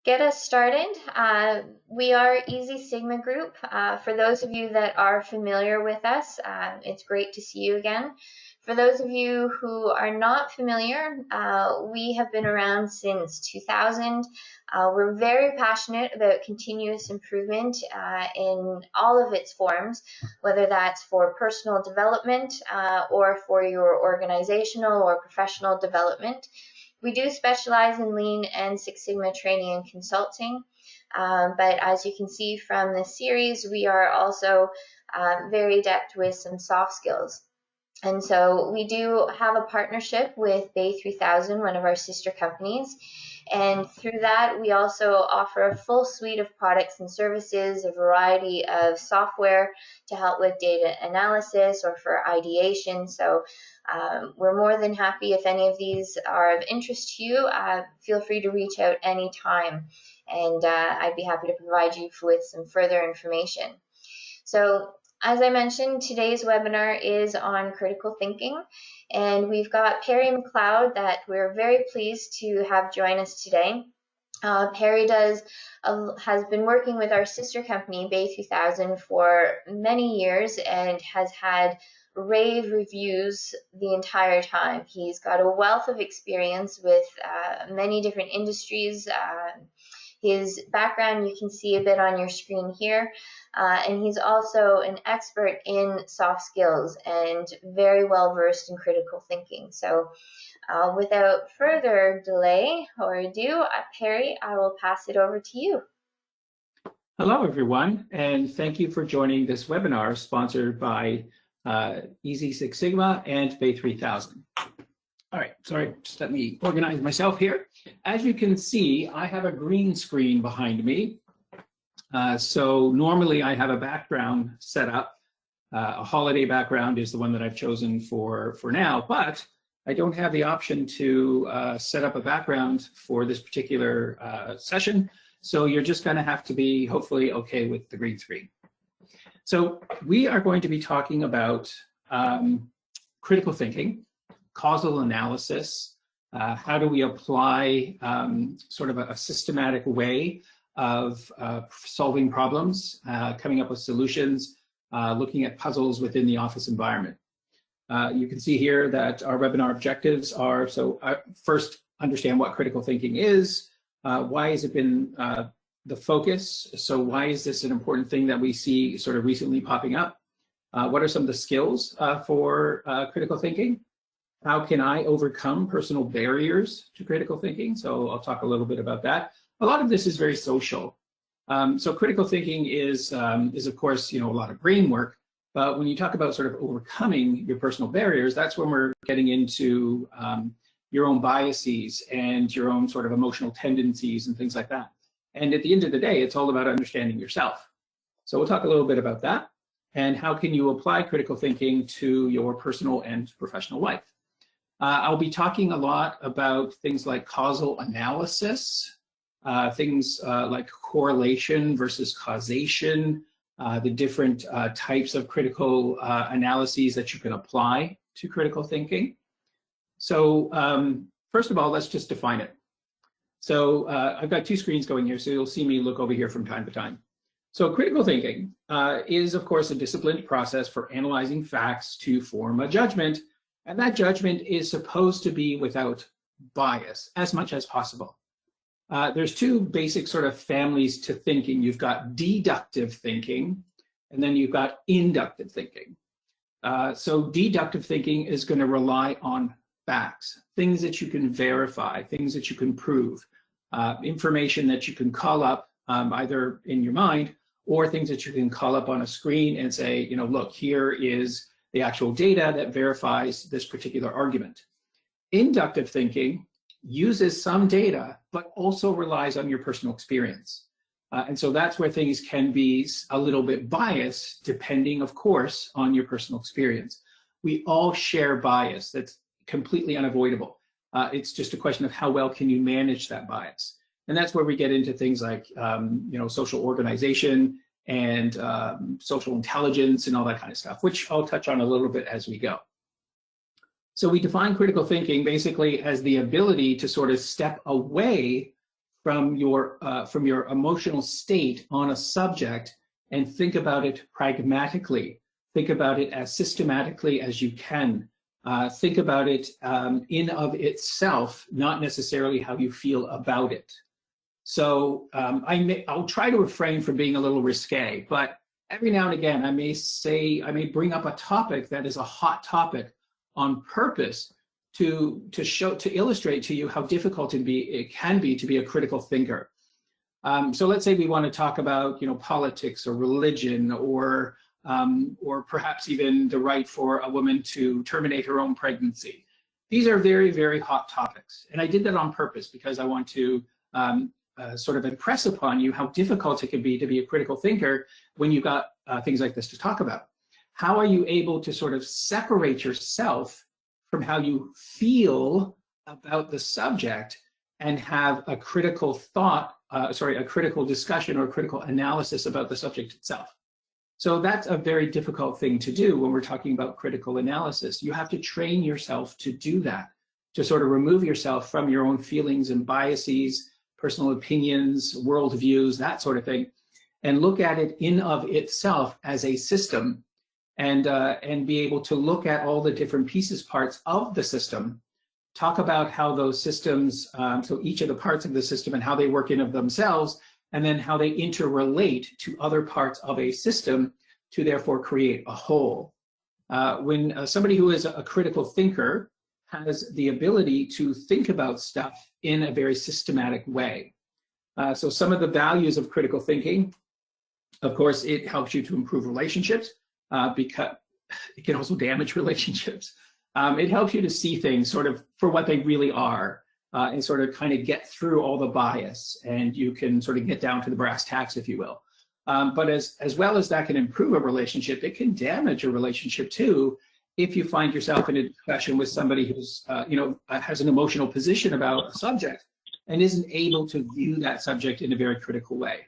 Get us started. We are EZSigma Group. For those of you that are familiar with us, it's great to see you again. For those of you who are not familiar, we have been around since 2000. We're very passionate about continuous improvement in all of its forms, whether that's for personal development or for your organizational or professional development. We do specialize in Lean and Six Sigma training and consulting, but as you can see from this series, we are also very adept with some soft skills. And so we do have a partnership with Bay 3000, one of our sister companies. And through that, we also offer a full suite of products and services, a variety of software to help with data analysis or for ideation. So we're more than happy if any of these are of interest to you. Feel free to reach out anytime, and I'd be happy to provide you with some further information. So as I mentioned, today's webinar is on critical thinking, and we've got Perry McLeod that we're very pleased to have join us today. Perry has been working with our sister company, Bay 3000, for many years and has had rave reviews the entire time. He's got a wealth of experience with many different industries. His background you can see a bit on your screen here, and he's also an expert in soft skills and very well versed in critical thinking. So without further delay or ado, Perry, I will pass it over to you. Hello, everyone, and thank you for joining this webinar sponsored by EZSigma and Bay 3000. All right, sorry, just let me organize myself here. As you can see, I have a green screen behind me. So normally I have a background set up. A holiday background is the one that I've chosen for now, but I don't have the option to set up a background for this particular session. So you're just gonna have to be hopefully okay with the green screen. So we are going to be talking about critical thinking, causal analysis, how do we apply sort of a systematic way of solving problems, coming up with solutions, looking at puzzles within the office environment. You can see here that our webinar objectives are, first, understand what critical thinking is, why has it been the focus, so why is this an important thing that we see sort of recently popping up? What are some of the skills for critical thinking? How can I overcome personal barriers to critical thinking? So I'll talk a little bit about that. A lot of this is very social. So critical thinking is of course, a lot of brain work, but when you talk about sort of overcoming your personal barriers, that's when we're getting into your own biases and your own sort of emotional tendencies and things like that. And at the end of the day, it's all about understanding yourself. So we'll talk a little bit about that and how can you apply critical thinking to your personal and professional life. I'll be talking a lot about things like causal analysis, things like correlation versus causation, the different types of critical analyses that you can apply to critical thinking. So first of all, let's just define it. So I've got two screens going here, so you'll see me look over here from time to time. So critical thinking is, of course, a disciplined process for analyzing facts to form a judgment. And that judgment is supposed to be without bias as much as possible. There's two basic sort of families to thinking. You've got deductive thinking, and then you've got inductive thinking. So deductive thinking is going to rely on facts, things that you can verify, things that you can prove, information that you can call up either in your mind or things that you can call up on a screen and say, look, here is the actual data that verifies this particular argument. Inductive thinking uses some data, but also relies on your personal experience. And so that's where things can be a little bit biased, depending, of course, on your personal experience. We all share bias. That's completely unavoidable. It's just a question of how well can you manage that bias. And that's where we get into things like, social organization and social intelligence and all that kind of stuff, which I'll touch on a little bit as we go. So we define critical thinking basically as the ability to sort of step away from your emotional state on a subject and think about it pragmatically. Think about it as systematically as you can. Think about it in of itself, not necessarily how you feel about it. So I'll try to refrain from being a little risque, but every now and again I may bring up a topic that is a hot topic on purpose to illustrate to you how difficult it can be to be a critical thinker. So let's say we want to talk about politics or religion or perhaps even the right for a woman to terminate her own pregnancy. These are very, very hot topics, and I did that on purpose because I want to sort of impress upon you how difficult it can be to be a critical thinker when you've got things like this to talk about. How are you able to sort of separate yourself from how you feel about the subject and have a critical thought, a critical discussion or a critical analysis about the subject itself? So that's a very difficult thing to do when we're talking about critical analysis. You have to train yourself to do that, to sort of remove yourself from your own feelings and biases, personal opinions, worldviews, that sort of thing, and look at it in of itself as a system, and be able to look at all the different pieces, parts of the system, talk about how those systems, so each of the parts of the system and how they work in of themselves, and then how they interrelate to other parts of a system to therefore create a whole. When somebody who is a critical thinker has the ability to think about stuff in a very systematic way. So some of the values of critical thinking, of course, it helps you to improve relationships because it can also damage relationships. It helps you to see things sort of for what they really are and sort of kind of get through all the bias, and you can sort of get down to the brass tacks, if you will. But as well as that can improve a relationship, it can damage a relationship too if you find yourself in a discussion with somebody who's has an emotional position about a subject and isn't able to view that subject in a very critical way.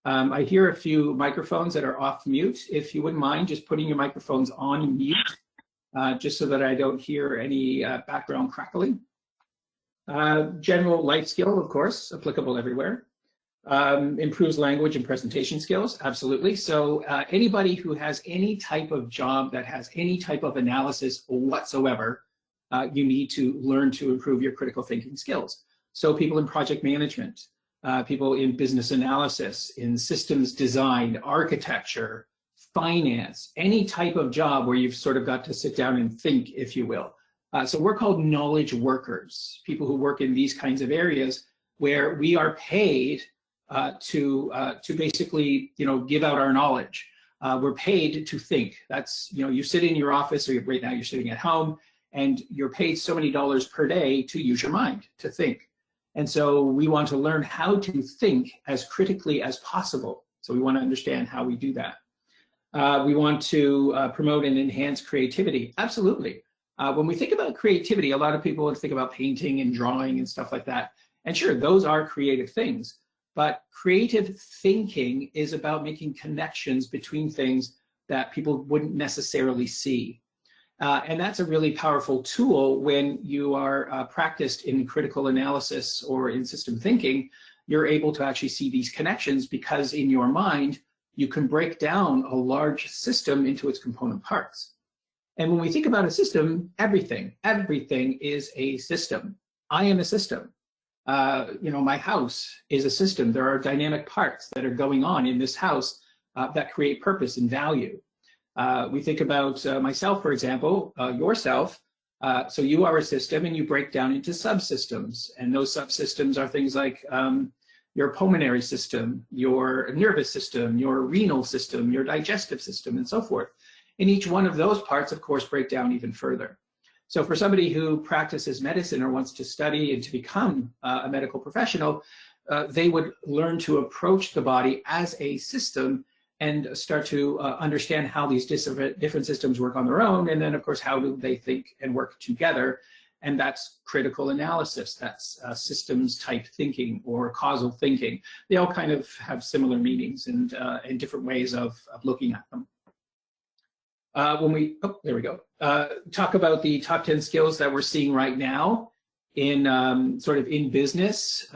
I hear a few microphones that are off mute. If you wouldn't mind just putting your microphones on mute, just so that I don't hear any background crackling. General life skill, of course, applicable everywhere. Improves language and presentation skills, absolutely. So anybody who has any type of job that has any type of analysis whatsoever, you need to learn to improve your critical thinking skills. So people in project management, people in business analysis, in systems design, architecture, finance, any type of job where you've sort of got to sit down and think, if you will. So we're called knowledge workers, people who work in these kinds of areas where we are paid to basically, give out our knowledge. We're paid to think. That's, you sit in your office, or right now you're sitting at home, and you're paid so many dollars per day to use your mind, to think. And so we want to learn how to think as critically as possible. So we want to understand how we do that. We want to promote and enhance creativity. Absolutely. When we think about creativity, a lot of people would think about painting and drawing and stuff like that. And sure, those are creative things. But creative thinking is about making connections between things that people wouldn't necessarily see. And that's a really powerful tool when you are practiced in critical analysis or in system thinking. You're able to actually see these connections because in your mind, you can break down a large system into its component parts. And when we think about a system, everything is a system. I am a system. My house is a system. There are dynamic parts that are going on in this house that create purpose and value. We think about myself, for example, yourself. So you are a system, and you break down into subsystems. And those subsystems are things like your pulmonary system, your nervous system, your renal system, your digestive system, and so forth. And each one of those parts, of course, break down even further. So for somebody who practices medicine or wants to study and to become a medical professional, they would learn to approach the body as a system and start to understand how these different systems work on their own. And then, of course, how do they think and work together? And that's critical analysis. That's systems type thinking or causal thinking. They all kind of have similar meanings and different ways of looking at them. When we, there we go, talk about the top 10 skills that we're seeing right now in sort of in business,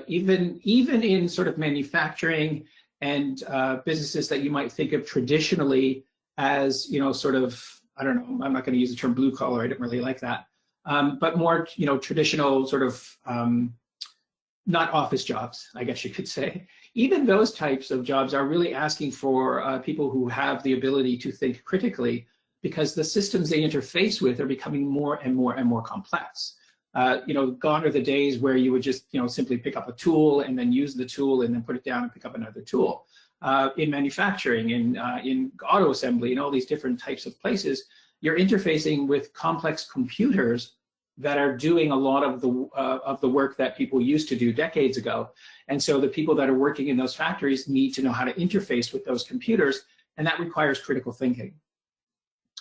even in sort of manufacturing and businesses that you might think of traditionally as, sort of, I don't know, I'm not going to use the term blue collar, I don't really like that, but more, traditional sort of, not office jobs, I guess you could say. Even those types of jobs are really asking for people who have the ability to think critically, because the systems they interface with are becoming more and more and more complex. Gone are the days where you would just, simply pick up a tool and then use the tool and then put it down and pick up another tool. In manufacturing, in auto assembly, and all these different types of places, you're interfacing with complex computers that are doing a lot of the work that people used to do decades ago. And so the people that are working in those factories need to know how to interface with those computers, and that requires critical thinking.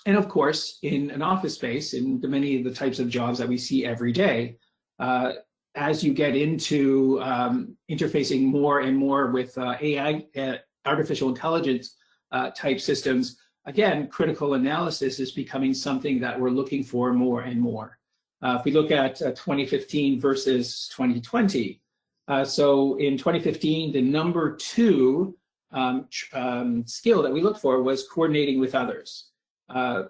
And of course, in an office space, in many of the types of jobs that we see every day, as you get into interfacing more and more with AI, artificial intelligence type systems, again, critical analysis is becoming something that we're looking for more and more. If we look at 2015 versus 2020, so in 2015, the number 2 skill that we looked for was coordinating with others.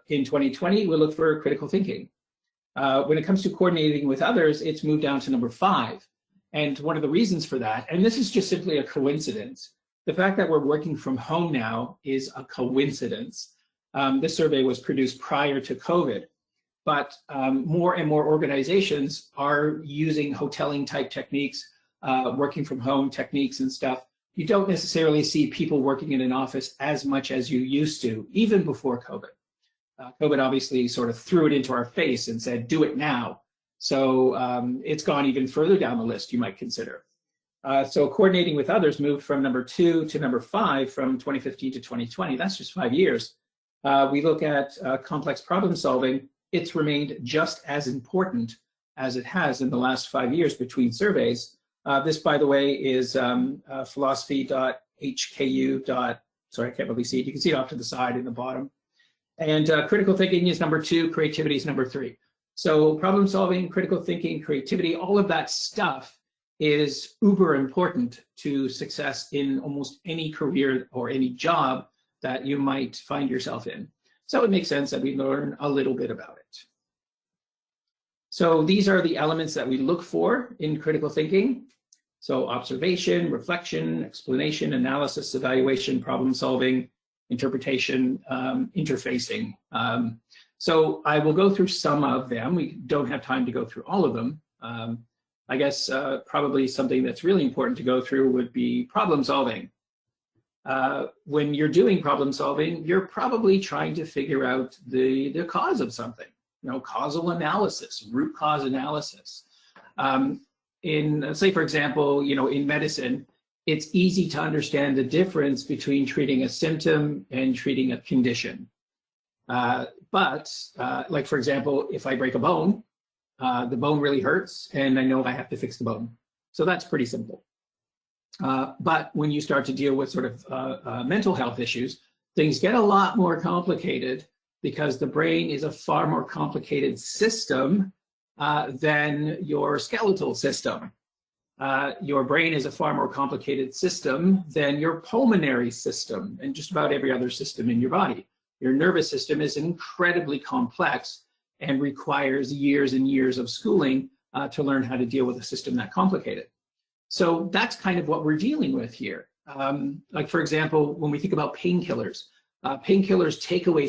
In 2020, we look for critical thinking. When it comes to coordinating with others, it's moved down to number 5. And one of the reasons for that, and this is just simply a coincidence, the fact that we're working from home now is a coincidence. This survey was produced prior to COVID, but more and more organizations are using hoteling type techniques, working from home techniques and stuff. You don't necessarily see people working in an office as much as you used to, even before COVID. COVID obviously sort of threw it into our face and said, do it now. So it's gone even further down the list, you might consider. So coordinating with others moved from number 2 to number 5 from 2015 to 2020. That's just 5 years. We look at complex problem solving. It's remained just as important as it has in the last 5 years between surveys. This, by the way, is philosophy.hku. Sorry, I can't really see it. You can see it off to the side in the bottom. And critical thinking is number 2, creativity is number 3. So problem solving, critical thinking, creativity, all of that stuff is uber important to success in almost any career or any job that you might find yourself in. So it makes sense that we learn a little bit about it. So these are the elements that we look for in critical thinking. So observation, reflection, explanation, analysis, evaluation, problem solving, interpretation, interfacing. So I will go through some of them. We don't have time to go through all of them. I guess probably something that's really important to go through would be problem solving. When you're doing problem solving, you're probably trying to figure out the cause of something, causal analysis, root cause analysis. In, say, for example, in medicine, it's easy to understand the difference between treating a symptom and treating a condition. But like, for example, if I break a bone, the bone really hurts and I know I have to fix the bone. So that's pretty simple. But when you start to deal with sort of mental health issues, things get a lot more complicated because the brain is a far more complicated system than your skeletal system. Your brain is a far more complicated system than your pulmonary system and just about every other system in your body. Your nervous system is incredibly complex and requires years and years of schooling to learn how to deal with a system that complicated. So that's kind of what we're dealing with here. Like, for example, when we think about painkillers, painkillers take away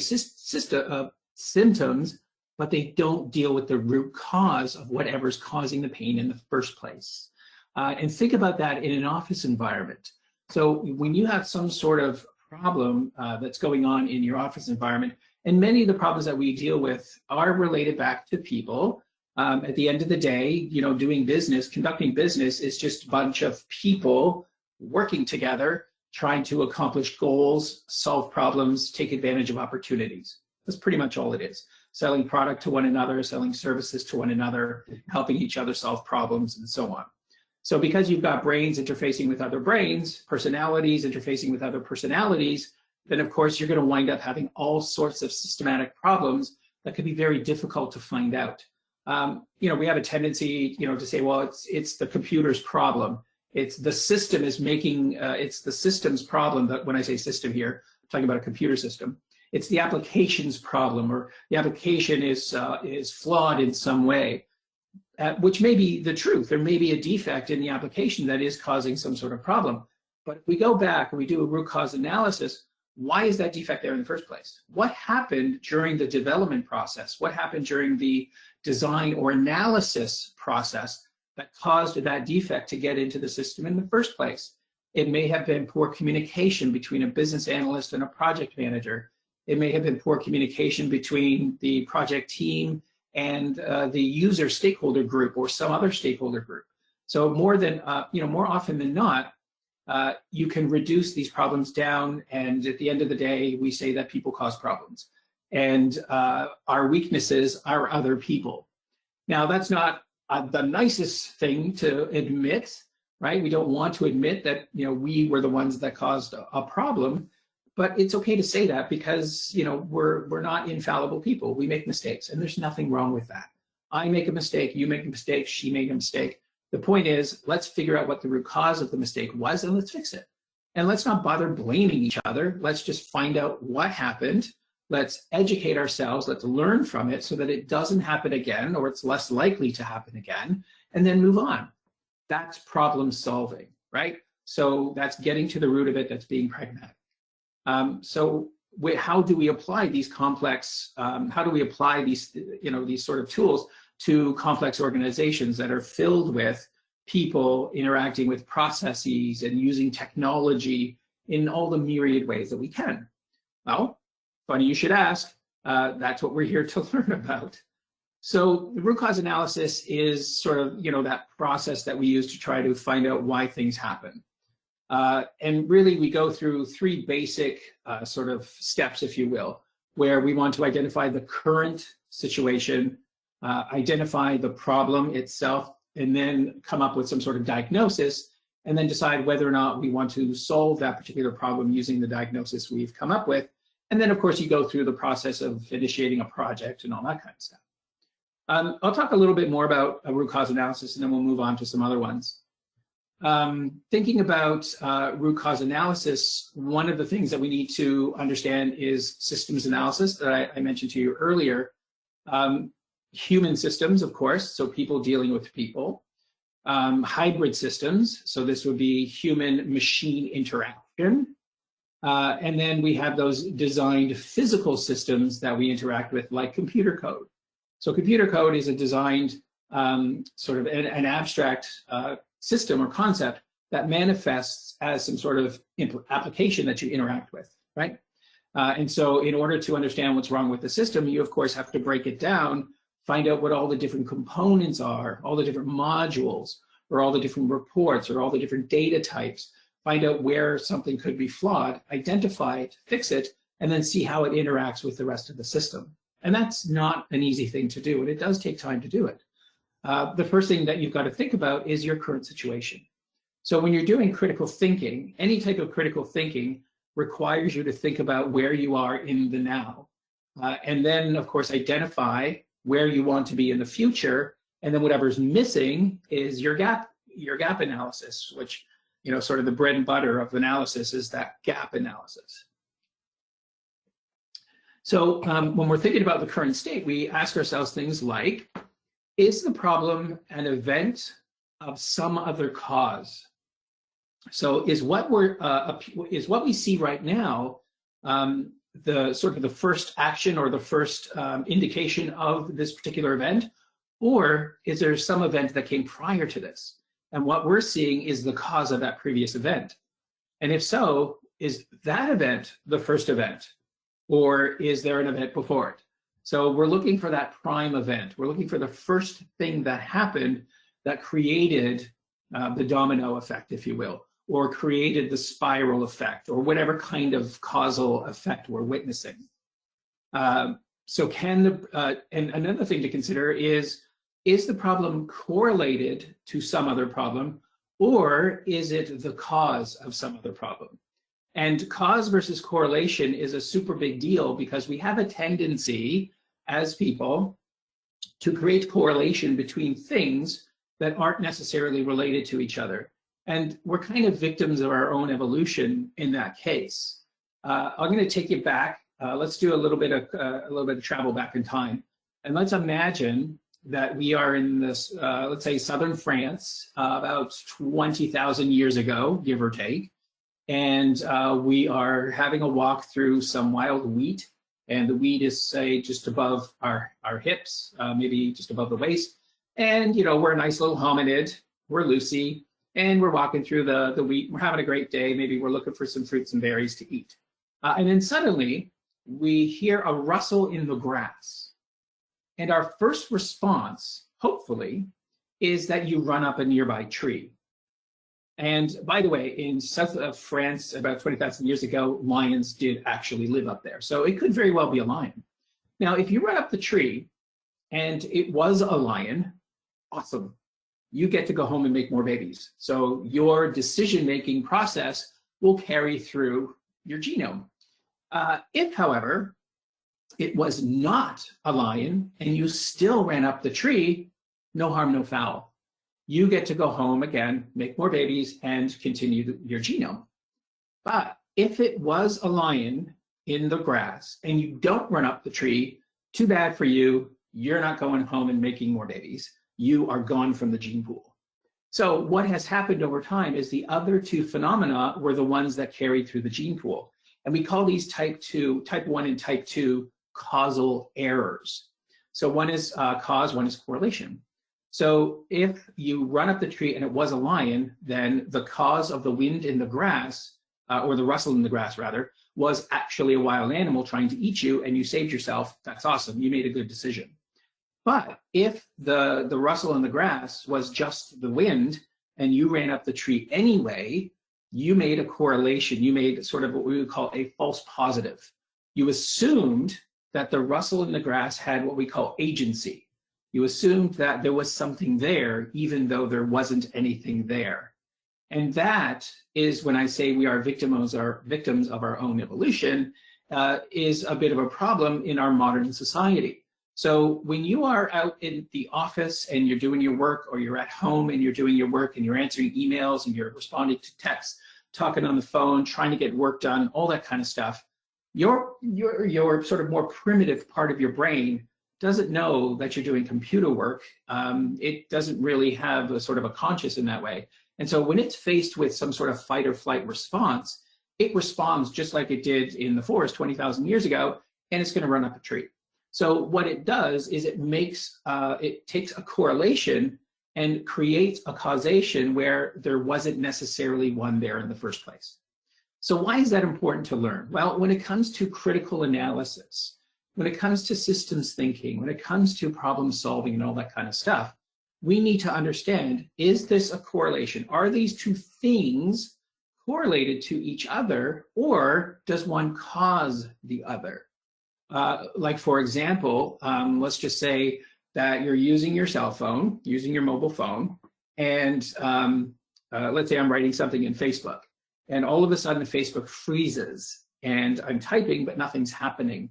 symptoms, but they don't deal with the root cause of whatever's causing the pain in the first place. And think about that in an office environment. So when you have some sort of problem that's going on in your office environment, and many of the problems that we deal with are related back to people. At the end of the day, doing business, conducting business is just a bunch of people working together, trying to accomplish goals, solve problems, take advantage of opportunities. That's pretty much all it is. Selling product to one another, selling services to one another, helping each other solve problems, and so on. So because you've got brains interfacing with other brains, personalities interfacing with other personalities, then of course you're going to wind up having all sorts of systematic problems that could be very difficult to find out. we have a tendency, to say, well, it's the computer's problem. It's the system is making, it's the system's problem. That when I say system here, I'm talking about a computer system. It's the application's problem, or the application is flawed in some way, which may be the truth. There may be a defect in the application that is causing some sort of problem. But if we go back and we do a root cause analysis, why is that defect there in the first place? What happened during the development process? What happened during the design or analysis process that caused that defect to get into the system in the first place? It may have been poor communication between a business analyst and a project manager. It may have been poor communication between the project team and the user stakeholder group or some other stakeholder group. So more often than not, you can reduce these problems down, and at the end of the day, we say that people cause problems, and our weaknesses are other people. Now, that's not the nicest thing to admit, right? We don't want to admit that we were the ones that caused a problem, but it's okay to say that because we're not infallible people. We make mistakes, and there's nothing wrong with that. I make a mistake, you make a mistake, she made a mistake. The point is, let's figure out what the root cause of the mistake was and let's fix it. And let's not bother blaming each other. Let's just find out what happened. Let's educate ourselves. Let's learn from it so that it doesn't happen again, or it's less likely to happen again, and then move on. That's problem solving, right? So that's getting to the root of it. That's being pragmatic. How do we apply these complex, how do we apply these, these sort of tools to complex organizations that are filled with people interacting with processes and using technology in all the myriad ways that we can? Well, funny you should ask. That's what we're here to learn about. So the root cause analysis is sort of, that process that we use to try to find out why things happen. And really, we go through three basic sort of steps, if you will, where we want to identify the current situation, identify the problem itself, and then come up with some sort of diagnosis, and then decide whether or not we want to solve that particular problem using the diagnosis we've come up with. And then, of course, you go through the process of initiating a project and all that kind of stuff. I'll talk a little bit more about a root cause analysis, and then we'll move on to some other ones. Thinking about root cause analysis, one of the things that we need to understand is systems analysis that I mentioned to you earlier. Human systems, of course, so people dealing with people. Hybrid systems, so this would be human-machine interaction. And then we have those designed physical systems that we interact with, like computer code. So computer code is a designed sort of an abstract system or concept that manifests as some sort of application that you interact with, right? And so in order to understand what's wrong with the system, you, of course, have to break it down, find out what all the different components are, all the different modules, or all the different reports, or all the different data types, find out where something could be flawed, identify it, fix it, and then see how it interacts with the rest of the system. And that's not an easy thing to do, and it does take time to do it. The first thing that you've got to think about is your current situation. So when you're doing critical thinking, any type of critical thinking requires you to think about where you are in the now. And then, of course, identify where you want to be in the future. And then whatever's missing is your gap analysis, which, sort of the bread and butter of analysis is that gap analysis. So when we're thinking about the current state, we ask ourselves things like, is the problem an event of some other cause? So is what we see right now the sort of the first action or the first indication of this particular event, or is there some event that came prior to this? And what we're seeing is the cause of that previous event. And if so, is that event the first event, or is there an event before it? So we're looking for that prime event. We're looking for the first thing that happened that created the domino effect, if you will, or created the spiral effect, or whatever kind of causal effect we're witnessing. So and another thing to consider is the problem correlated to some other problem, or is it the cause of some other problem? And cause versus correlation is a super big deal because we have a tendency as people to create correlation between things that aren't necessarily related to each other. And we're kind of victims of our own evolution in that case. I'm going to take you back. Let's do a little bit of travel back in time, and let's imagine that we are in this, let's say, southern France, about 20,000 years ago, give or take, and we are having a walk through some wild wheat, and the wheat is, say, just above our hips, maybe just above the waist, and we're a nice little hominid, we're Lucy, and we're walking through the wheat, we're having a great day, maybe we're looking for some fruits and berries to eat. And then suddenly, we hear a rustle in the grass. And our first response, hopefully, is that you run up a nearby tree. And by the way, in south of France, about 20,000 years ago, lions did actually live up there. So it could very well be a lion. Now, if you run up the tree and it was a lion, awesome. You get to go home and make more babies. So your decision-making process will carry through your genome. If, however, it was not a lion and you still ran up the tree, no harm, no foul. You get to go home again, make more babies, and continue your genome. But if it was a lion in the grass and you don't run up the tree, too bad for you. You're not going home and making more babies. You are gone from the gene pool. So what has happened over time is the other two phenomena were the ones that carried through the gene pool. And we call these type 1 and type 2 causal errors. So one is cause, one is correlation. So if you run up the tree and it was a lion, then the cause of the wind in the grass, or the rustle in the grass rather, was actually a wild animal trying to eat you, and you saved yourself. That's awesome. You made a good decision. But if the rustle in the grass was just the wind and you ran up the tree anyway, you made a correlation. You made sort of what we would call a false positive. You assumed that the rustle in the grass had what we call agency. You assumed that there was something there, even though there wasn't anything there. And that is when I say we are victims of our own evolution, is a bit of a problem in our modern society. So when you are out in the office and you're doing your work, or you're at home and you're doing your work and you're answering emails and you're responding to texts, talking on the phone, trying to get work done, all that kind of stuff, your sort of more primitive part of your brain doesn't know that you're doing computer work. It doesn't really have a sort of a conscious in that way. And so when it's faced with some sort of fight or flight response, it responds just like it did in the forest 20,000 years ago, and it's going to run up a tree. So what it does is it takes a correlation and creates a causation where there wasn't necessarily one there in the first place. So why is that important to learn? Well, when it comes to critical analysis, when it comes to systems thinking, when it comes to problem solving and all that kind of stuff, we need to understand, is this a correlation? Are these two things correlated to each other, or does one cause the other? Like, for example, let's just say that you're using your cell phone, using your mobile phone, and let's say I'm writing something in Facebook, and all of a sudden Facebook freezes, and I'm typing, but nothing's happening.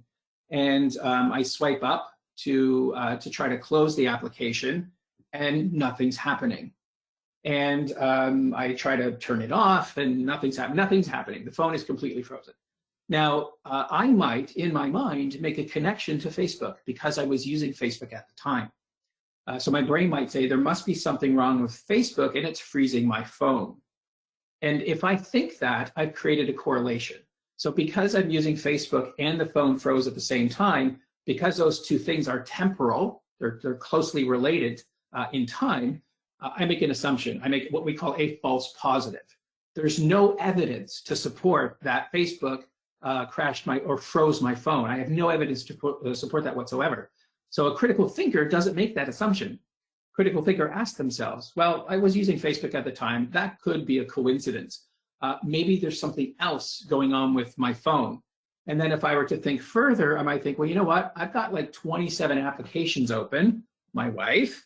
And I swipe up to try to close the application, and nothing's happening. And I try to turn it off, and nothing's happening. The phone is completely frozen. Now, I might, in my mind, make a connection to Facebook because I was using Facebook at the time. So my brain might say, there must be something wrong with Facebook, and it's freezing my phone. And if I think that, I've created a correlation. So because I'm using Facebook and the phone froze at the same time, because those two things are temporal, they're closely related in time, I make an assumption. I make what we call a false positive. There's no evidence to support that Facebook crashed or froze my phone. I have no evidence to support that whatsoever. So a critical thinker doesn't make that assumption. Critical thinker asks themselves, well, I was using Facebook at the time. That could be a coincidence. Maybe there's something else going on with my phone. And then if I were to think further, I might think, well, you know what? I've got like 27 applications open, my wife.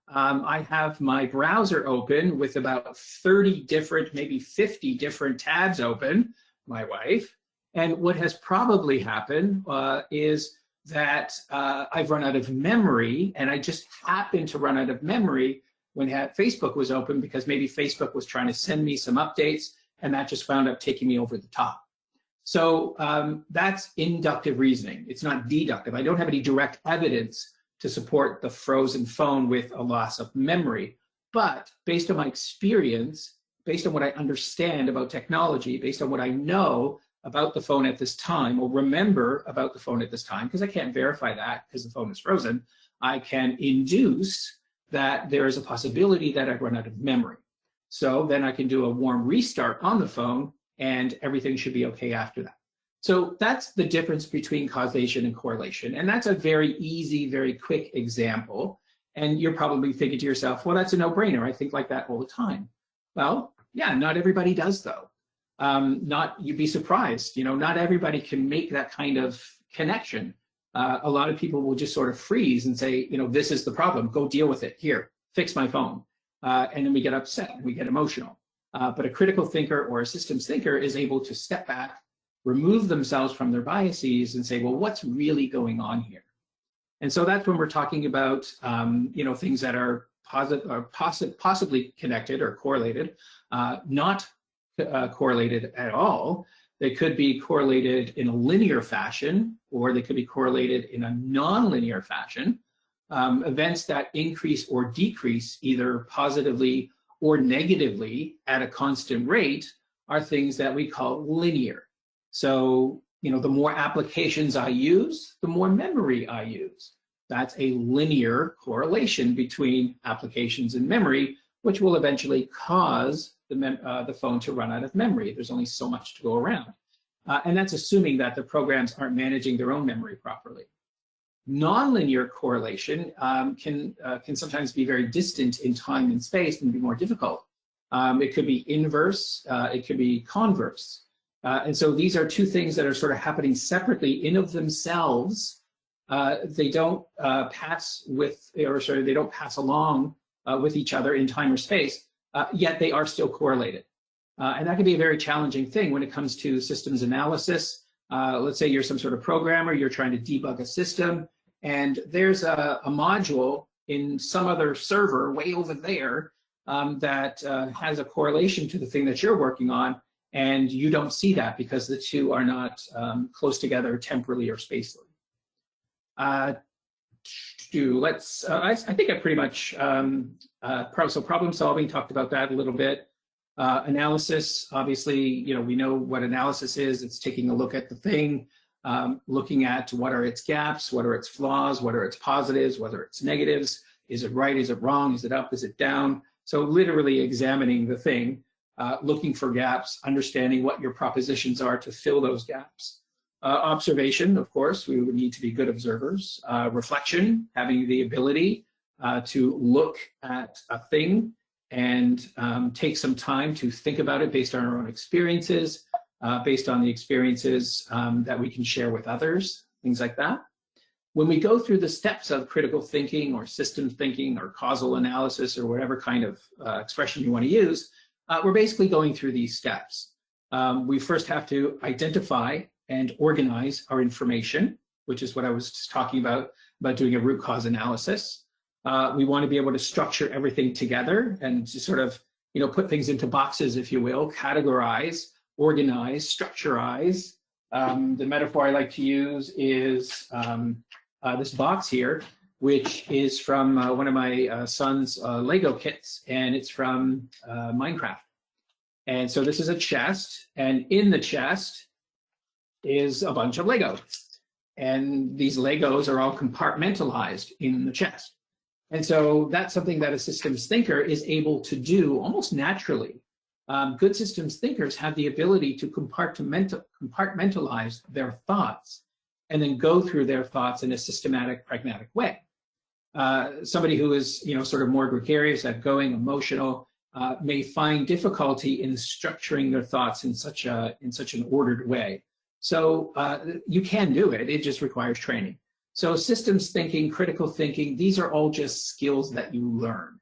I have my browser open with about 30 different, maybe 50 different tabs open, my wife. And what has probably happened is that I've run out of memory, and I just happened to run out of memory when Facebook was open, because maybe Facebook was trying to send me some updates, and that just wound up taking me over the top. So that's inductive reasoning. It's not deductive. I don't have any direct evidence to support the frozen phone with a loss of memory. But based on my experience, based on what I understand about technology, based on what I know about the phone at this time, or remember about the phone at this time, because I can't verify that because the phone is frozen, I can induce that there is a possibility that I've run out of memory. So then I can do a warm restart on the phone, and everything should be okay after that. So that's the difference between causation and correlation. And that's a very easy, very quick example. And you're probably thinking to yourself, well, that's a no-brainer. I think like that all the time. Well, yeah, not everybody does, though. You'd be surprised, not everybody can make that kind of connection. A lot of people will just sort of freeze and say, this is the problem, go deal with it, here, fix my phone. And then we get upset, we get emotional. But a critical thinker or a systems thinker is able to step back, remove themselves from their biases and say, well, what's really going on here? And so that's when we're talking about, things that are possibly connected or correlated, not correlated at all. They could be correlated in a linear fashion, or they could be correlated in a non-linear fashion. Events that increase or decrease either positively or negatively at a constant rate are things that we call linear. So, the more applications I use, the more memory I use. That's a linear correlation between applications and memory, which will eventually cause the phone to run out of memory. There's only so much to go around. And that's assuming that the programs aren't managing their own memory properly. Nonlinear correlation can sometimes be very distant in time and space and be more difficult. It could be inverse, it could be converse. And so these are two things that are sort of happening separately in of themselves. They don't pass along with each other in time or space, yet they are still correlated. And that can be a very challenging thing when it comes to systems analysis. Let's say you're some sort of programmer, you're trying to debug a system, and there's a module in some other server way over there that has a correlation to the thing that you're working on, and you don't see that because the two are not close together temporally or spatially. I think I pretty much, so problem solving, talked about that a little bit. Analysis, obviously, we know what analysis is. It's taking a look at the thing, looking at what are its gaps, what are its flaws, what are its positives, what are its negatives. Is it right? Is it wrong? Is it up? Is it down? So literally examining the thing, looking for gaps, understanding what your propositions are to fill those gaps. Observation, of course, we would need to be good observers. Reflection, having the ability to look at a thing and take some time to think about it based on our own experiences, based on the experiences that we can share with others, things like that. When we go through the steps of critical thinking or systems thinking or causal analysis or whatever kind of expression you want to use, we're basically going through these steps. We first have to identify and organize our information, which is what I was just talking about doing a root cause analysis. We want to be able to structure everything together and to sort of, put things into boxes, if you will, categorize, organize, structurize. The metaphor I like to use is this box here, which is from one of my son's Lego kits, and it's from Minecraft. And so this is a chest, and in the chest is a bunch of Legos. And these Legos are all compartmentalized in the chest. And so that's something that a systems thinker is able to do almost naturally. Good systems thinkers have the ability to compartmentalize their thoughts and then go through their thoughts in a systematic, pragmatic way. Somebody who is, sort of more gregarious, outgoing, emotional, may find difficulty in structuring their thoughts in such an ordered way. So you can do it. It just requires training. So systems thinking, critical thinking, these are all just skills that you learn.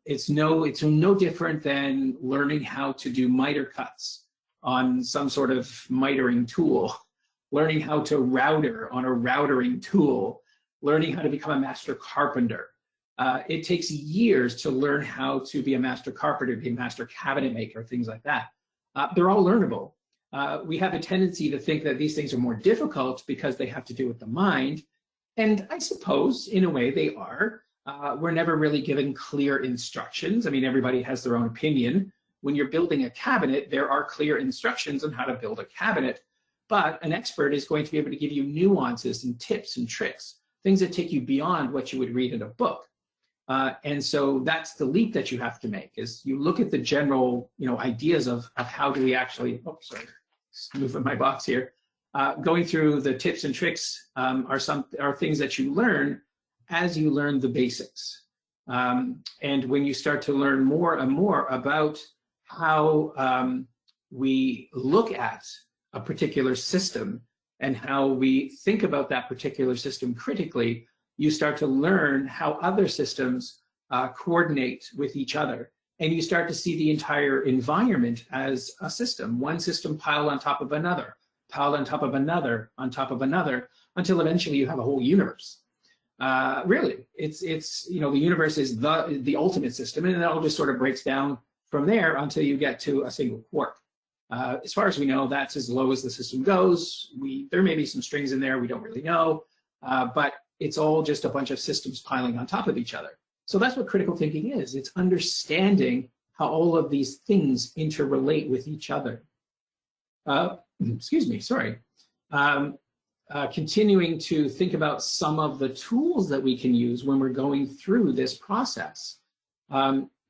It's no different than learning how to do miter cuts on some sort of mitering tool. learning how to router on a routering tool, learning how to become a master carpenter. It takes years to learn how to be a master carpenter, be a master cabinet maker, things like that. They're all learnable. We have a tendency to think that these things are more difficult because they have to do with the mind. And I suppose, in a way, they are. We're never really given clear instructions. I mean, everybody has their own opinion. When you're building a cabinet, there are clear instructions on how to build a cabinet. But an expert is going to be able to give you nuances and tips and tricks, things that take you beyond what you would read in a book. And so that's the leap that you have to make, is you look at the general, ideas of how do we actually, oh, sorry, moving my box here. Going through the tips and tricks are things that you learn as you learn the basics. And when you start to learn more and more about how we look at a particular system and how we think about that particular system critically, you start to learn how other systems coordinate with each other. And you start to see the entire environment as a system, one system piled on top of another, piled on top of another, on top of another, until eventually you have a whole universe. Really, it's the universe is the ultimate system, and it all just sort of breaks down from there until you get to a single quark. As far as we know, that's as low as the system goes. There may be some strings in there, we don't really know, but it's all just a bunch of systems piling on top of each other. So that's what critical thinking is. It's understanding how all of these things interrelate with each other. Excuse me, sorry. Continuing to think about some of the tools that we can use when we're going through this process.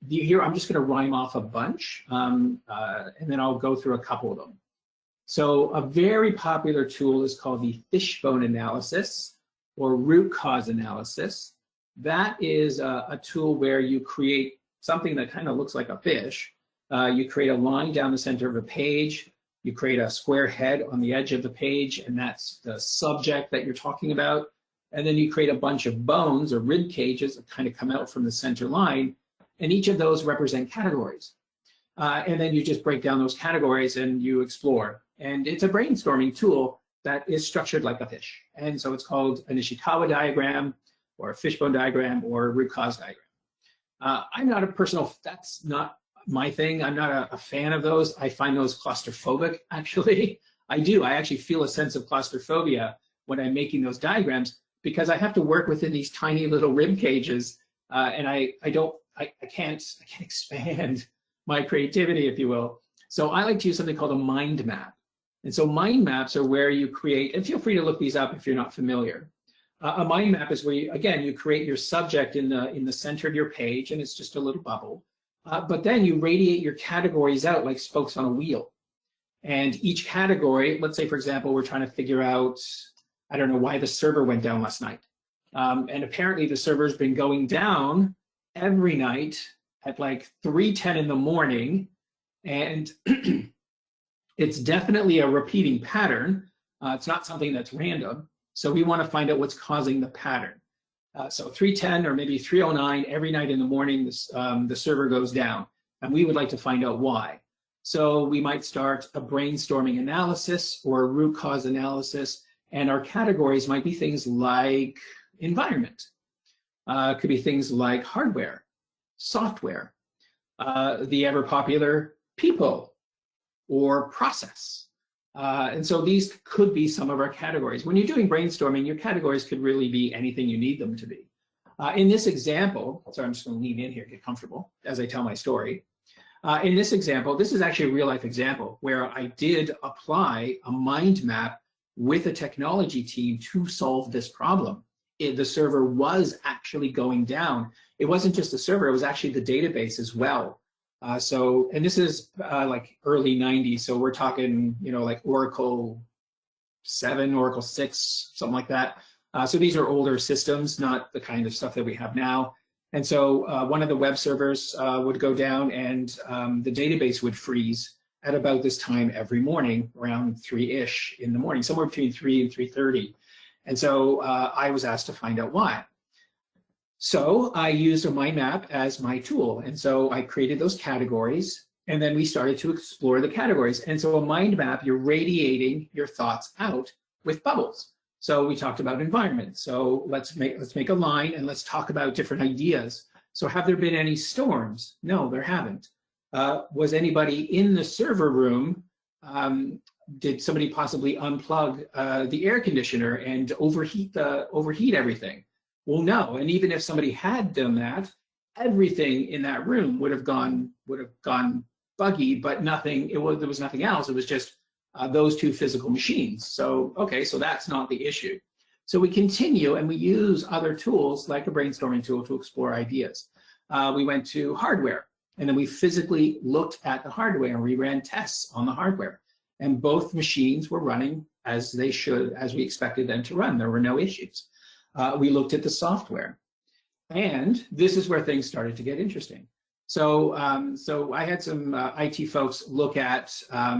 Here, I'm just going to rhyme off a bunch, and then I'll go through a couple of them. So a very popular tool is called the fishbone analysis or root cause analysis. That is a tool where you create something that kind of looks like a fish. You create a line down the center of a page. You create a square head on the edge of the page, and that's the subject that you're talking about. And then you create a bunch of bones or rib cages that kind of come out from the center line, and each of those represent categories. And then you just break down those categories and you explore. And it's a brainstorming tool that is structured like a fish. And so it's called an Ishikawa diagram, or a fishbone diagram, or a root cause diagram. I'm not a personal, that's not my thing. I'm not a fan of those. I find those claustrophobic, actually. I actually feel a sense of claustrophobia when I'm making those diagrams, because I have to work within these tiny little rib cages, and I can't expand my creativity, if you will. So I like to use something called a mind map. And so mind maps are where you create, and feel free to look these up if you're not familiar. A mind map is where you create your subject in the center of your page, and it's just a little bubble. But then you radiate your categories out like spokes on a wheel. And each category, let's say, for example, we're trying to figure out, I don't know why the server went down last night. And apparently the server's been going down every night at like 3:10 in the morning. And it's definitely a repeating pattern. It's not something that's random. So we want to find out what's causing the pattern. So 3:10 or maybe 3:09 every night in the morning, the server goes down, and we would like to find out why. So we might start a brainstorming analysis or a root cause analysis, and our categories might be things like environment. It could be things like hardware, software, the ever popular people, or process. And so these could be some of our categories. When you're doing brainstorming, your categories could really be anything you need them to be. In this example, sorry, I'm just going to lean in here, get comfortable as I tell my story. In this example, this is actually a real life example where I did apply a mind map with a technology team to solve this problem. The server was actually going down. It wasn't just the server, it was actually the database as well. And this is like early 90s, so we're talking, like Oracle 7, Oracle 6, something like that. So these are older systems, not the kind of stuff that we have now. And so one of the web servers would go down, and the database would freeze at about this time every morning, around 3-ish in the morning, somewhere between 3 and 3:30. And so I was asked to find out why. So I used a mind map as my tool. And so I created those categories, and then we started to explore the categories. And so a mind map, you're radiating your thoughts out with bubbles. So we talked about environment. So let's make a line and let's talk about different ideas. So have there been any storms? No, there haven't. Was anybody in the server room? Did somebody possibly unplug the air conditioner and overheat everything? Well, no. And even if somebody had done that, everything in that room would have gone buggy, but there was nothing else. It was just those two physical machines. So okay, so that's not the issue. So we continue and we use other tools like a brainstorming tool to explore ideas. We went to hardware, and then we physically looked at the hardware and we ran tests on the hardware. And both machines were running as they should, as we expected them to run. There were no issues. We looked at the software. And this is where things started to get interesting. So I had some IT folks look at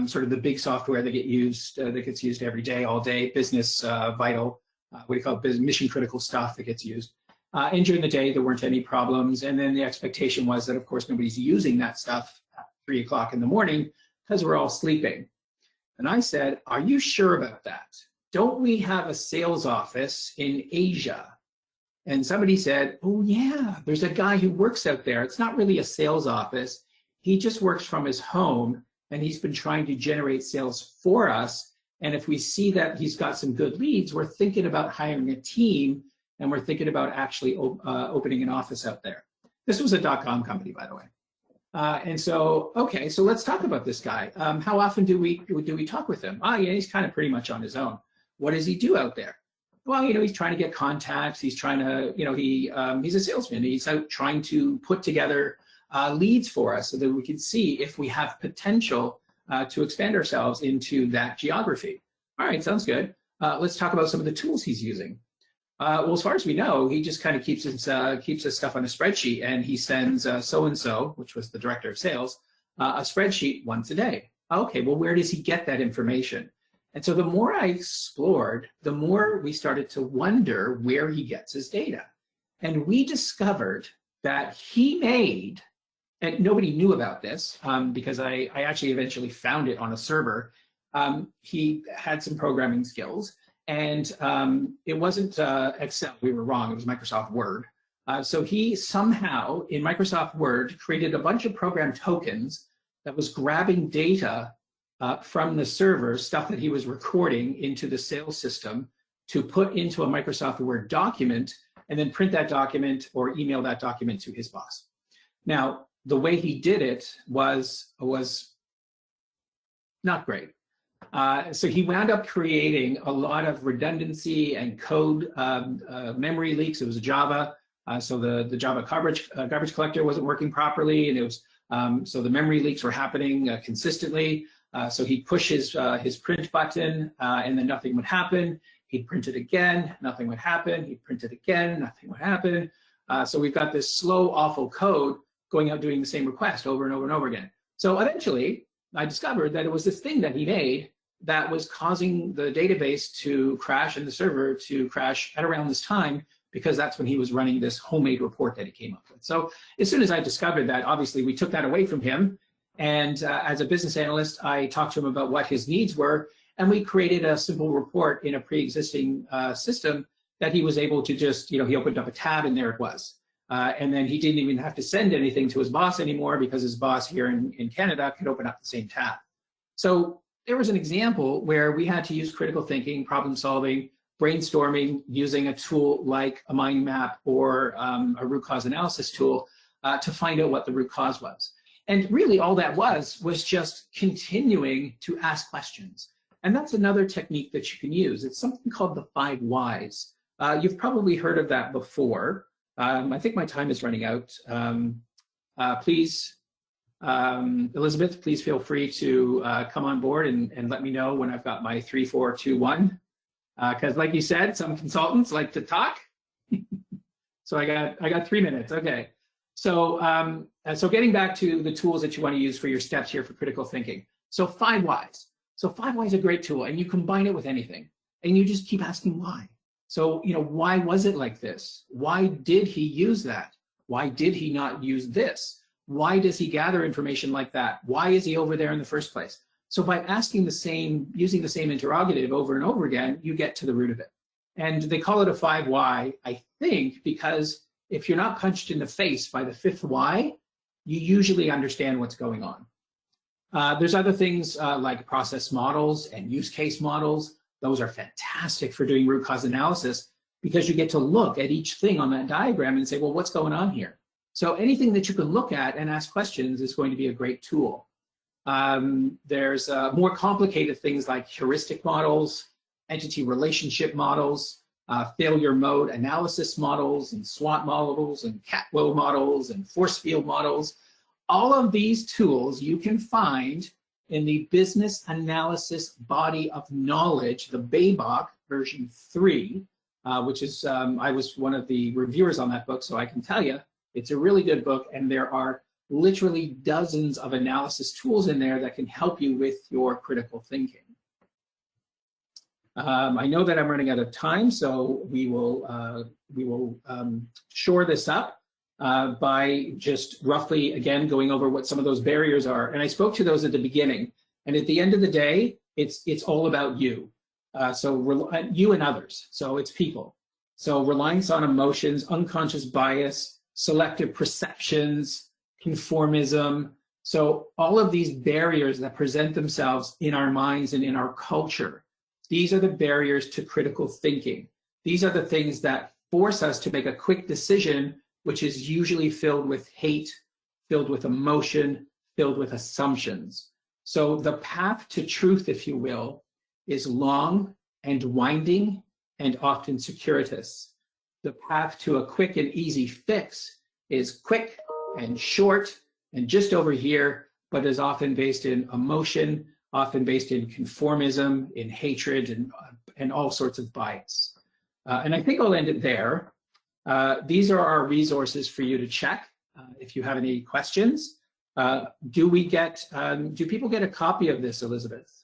sort of the big software that gets used every day, all day, business vital, what do you call it, mission critical stuff that gets used. And during the day, there weren't any problems. And then the expectation was that, of course, nobody's using that stuff at 3 o'clock in the morning because we're all sleeping. And I said, are you sure about that? Don't we have a sales office in Asia? And somebody said, oh yeah, there's a guy who works out there. It's not really a sales office. He just works from his home, and he's been trying to generate sales for us. And if we see that he's got some good leads, we're thinking about hiring a team, and we're thinking about actually opening an office out there. This was a .com company, by the way. And so, okay, so let's talk about this guy. How often do we talk with him? Yeah, he's kind of pretty much on his own. What does he do out there? Well, he's trying to get contacts. He's trying to, he's a salesman. He's out trying to put together leads for us so that we can see if we have potential to expand ourselves into that geography. All right, sounds good. Let's talk about some of the tools he's using. Well, as far as we know, he just kind of keeps his stuff on a spreadsheet, and he sends so-and-so, which was the director of sales, a spreadsheet once a day. Okay, well, where does he get that information? And so the more I explored, the more we started to wonder where he gets his data. And we discovered that he made, and nobody knew about this because I actually eventually found it on a server. He had some programming skills, and it wasn't Excel. We were wrong. It was Microsoft Word. So he somehow, in Microsoft Word, created a bunch of program tokens that was grabbing data from the server, stuff that he was recording into the sales system to put into a Microsoft Word document, and then print that document or email that document to his boss. Now, the way he did it was not great. So he wound up creating a lot of redundancy and code memory leaks. It was Java, so the Java garbage collector wasn't working properly, and it was so the memory leaks were happening consistently. So he'd push his print button, and then nothing would happen. He'd print it again, nothing would happen. He'd print it again, nothing would happen. So we've got this slow, awful code going out doing the same request over and over and over again. So eventually, I discovered that it was this thing that he made that was causing the database to crash and the server to crash at around this time, because that's when he was running this homemade report that he came up with. So as soon as I discovered that, obviously we took that away from him. And as a business analyst, I talked to him about what his needs were, and we created a simple report in a pre-existing system that he was able to just, he opened up a tab and there it was. And then he didn't even have to send anything to his boss anymore, because his boss here in Canada could open up the same tab. So there was an example where we had to use critical thinking, problem solving, brainstorming, using a tool like a mind map or a root cause analysis tool to find out what the root cause was. And really all that was just continuing to ask questions. And that's another technique that you can use. It's something called the 5 whys. You've probably heard of that before. I think my time is running out. Please, Elizabeth, please feel free to come on board and let me know when I've got my 3, 4, 2, 1. Because like you said, some consultants like to talk. So I got 3 minutes, okay. So, so getting back to the tools that you want to use for your steps here for critical thinking. So 5 whys. So 5 whys is a great tool, and you combine it with anything, and you just keep asking why. So, why was it like this? Why did he use that? Why did he not use this? Why does he gather information like that? Why is he over there in the first place? So by asking using the same interrogative over and over again, you get to the root of it. And they call it a 5 why, I think, because if you're not punched in the face by the 5th why, you usually understand what's going on. There's other things like process models and use case models. Those are fantastic for doing root cause analysis because you get to look at each thing on that diagram and say, well, what's going on here? So anything that you can look at and ask questions is going to be a great tool. There's more complicated things like heuristic models, entity relationship models, failure mode analysis models, and SWOT models, and Catlow models, and force field models. All of these tools you can find in the Business Analysis Body of Knowledge, the BABOK version 3, which is, I was one of the reviewers on that book, so I can tell you, it's a really good book, and there are literally dozens of analysis tools in there that can help you with your critical thinking. I know that I'm running out of time, so we will shore this up by just roughly, again, going over what some of those barriers are. And I spoke to those at the beginning. And at the end of the day, it's all about you. So you and others. So it's people. So reliance on emotions, unconscious bias, selective perceptions, conformism. So all of these barriers that present themselves in our minds and in our culture, these are the barriers to critical thinking. These are the things that force us to make a quick decision, which is usually filled with hate, filled with emotion, filled with assumptions. So the path to truth, if you will, is long and winding and often circuitous. The path to a quick and easy fix is quick and short and just over here, but is often based in emotion, often based in conformism, in hatred, and all sorts of bias. And I think I'll end it there. These are our resources for you to check if you have any questions. Do people get a copy of this, Elizabeth?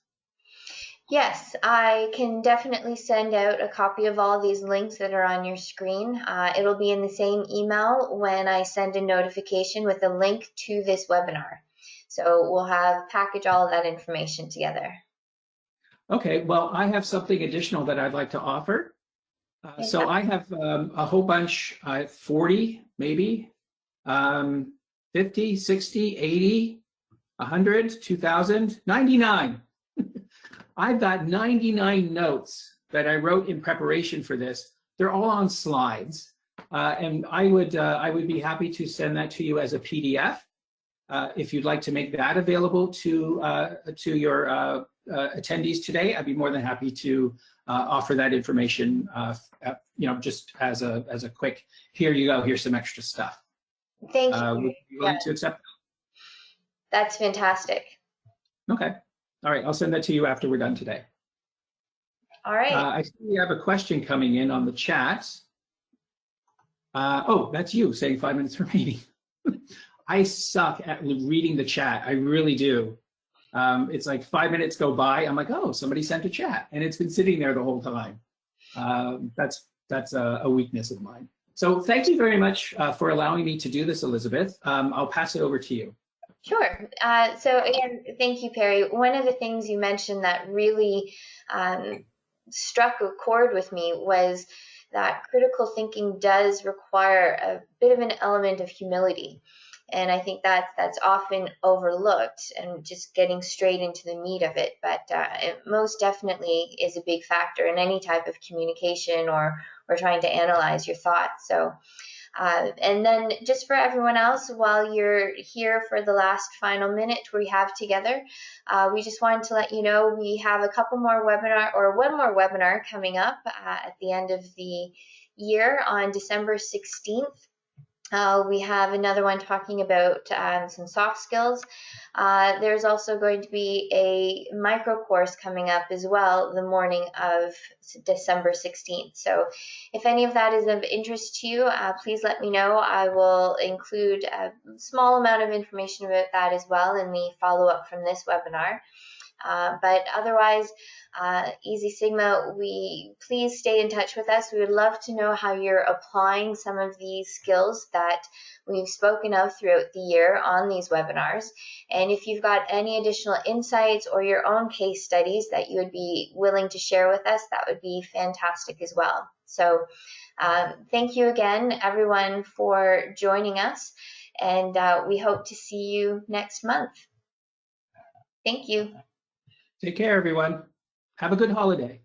Yes, I can definitely send out a copy of all these links that are on your screen. It'll be in the same email when I send a notification with a link to this webinar. So we'll package all of that information together. Okay, well, I have something additional that I'd like to offer. So I have a whole bunch, 40 maybe, 50, 60, 80, 100, 2,000, 99. I've got 99 notes that I wrote in preparation for this. They're all on slides, and I would be happy to send that to you as a PDF. If you'd like to make that available to your attendees today, I'd be more than happy to offer that information. Just as a quick, here you go, here's some extra stuff. Thank you. Would you like to accept that? That's fantastic. Okay. All right, I'll send that to you after we're done today. All right. I see we have a question coming in on the chat. Oh, that's you saying 5 minutes remaining. I suck at reading the chat. I really do. It's like 5 minutes go by. I'm like, oh, somebody sent a chat, and it's been sitting there the whole time. That's a weakness of mine. So thank you very much for allowing me to do this, Elizabeth. I'll pass it over to you. Sure. So again, thank you, Perry. One of the things you mentioned that really struck a chord with me was that critical thinking does require a bit of an element of humility. And I think that's often overlooked and just getting straight into the meat of it. But it most definitely is a big factor in any type of communication or trying to analyze your thoughts. So. And then just for everyone else, while you're here for the last final minute we have together, we just wanted to let you know we have a couple more one more webinar coming up at the end of the year on December 16th. We have another one talking about some soft skills. There's also going to be a micro course coming up as well the morning of December 16th. So if any of that is of interest to you, please let me know. I will include a small amount of information about that as well in the follow-up from this webinar. But otherwise, EZSigma, please stay in touch with us. We would love to know how you're applying some of these skills that we've spoken of throughout the year on these webinars. And if you've got any additional insights or your own case studies that you would be willing to share with us, that would be fantastic as well. So thank you again, everyone, for joining us. And we hope to see you next month. Thank you. Take care, everyone. Have a good holiday.